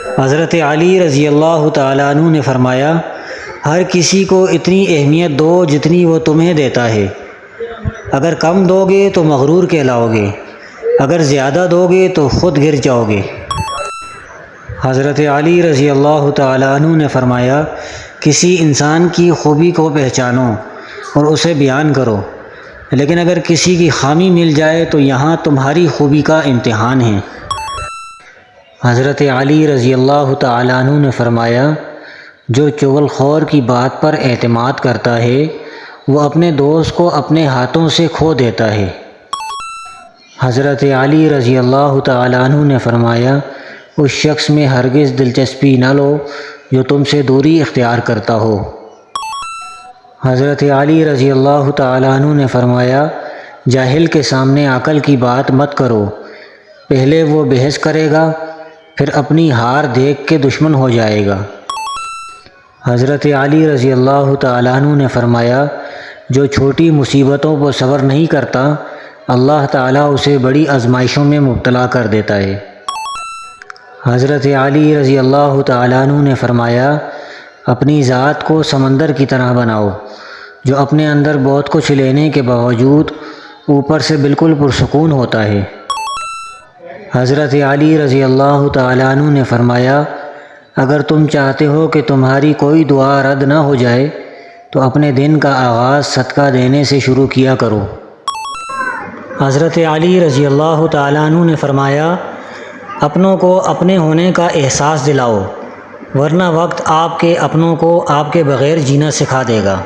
حضرت علی رضی اللہ تعالیٰ عنہ نے فرمایا، ہر کسی کو اتنی اہمیت دو جتنی وہ تمہیں دیتا ہے۔ اگر کم دو گے تو مغرور کہلاؤ گے، اگر زیادہ دو گے تو خود گر جاؤ گے۔ حضرت علی رضی اللہ تعالیٰ عنہ نے فرمایا، کسی انسان کی خوبی کو پہچانو اور اسے بیان کرو، لیکن اگر کسی کی خامی مل جائے تو یہاں تمہاری خوبی کا امتحان ہے۔ حضرت علی رضی اللہ تعالیٰ عنہ نے فرمایا، جو چغل خور کی بات پر اعتماد کرتا ہے وہ اپنے دوست کو اپنے ہاتھوں سے کھو دیتا ہے۔ حضرت علی رضی اللہ تعالیٰ عنہ نے فرمایا، اس شخص میں ہرگز دلچسپی نہ لو جو تم سے دوری اختیار کرتا ہو۔ حضرت علی رضی اللہ تعالیٰ عنہ نے فرمایا، جاہل کے سامنے عقل کی بات مت کرو، پہلے وہ بحث کرے گا پھر اپنی ہار دیکھ کے دشمن ہو جائے گا۔ حضرت علی رضی اللہ تعالیٰ عنہ نے فرمایا، جو چھوٹی مصیبتوں پر صبر نہیں کرتا اللہ تعالیٰ اسے بڑی آزمائشوں میں مبتلا کر دیتا ہے۔ حضرت علی رضی اللہ تعالیٰ عنہ نے فرمایا، اپنی ذات کو سمندر کی طرح بناؤ جو اپنے اندر بہت کچھ لینے کے باوجود اوپر سے بالکل پرسکون ہوتا ہے۔ حضرت علی رضی اللہ تعالیٰ عنہ نے فرمایا، اگر تم چاہتے ہو کہ تمہاری کوئی دعا رد نہ ہو جائے تو اپنے دن کا آغاز صدقہ دینے سے شروع کیا کرو۔ حضرت علی رضی اللہ تعالیٰ عنہ نے فرمایا، اپنوں کو اپنے ہونے کا احساس دلاؤ، ورنہ وقت آپ کے اپنوں کو آپ کے بغیر جینا سکھا دے گا۔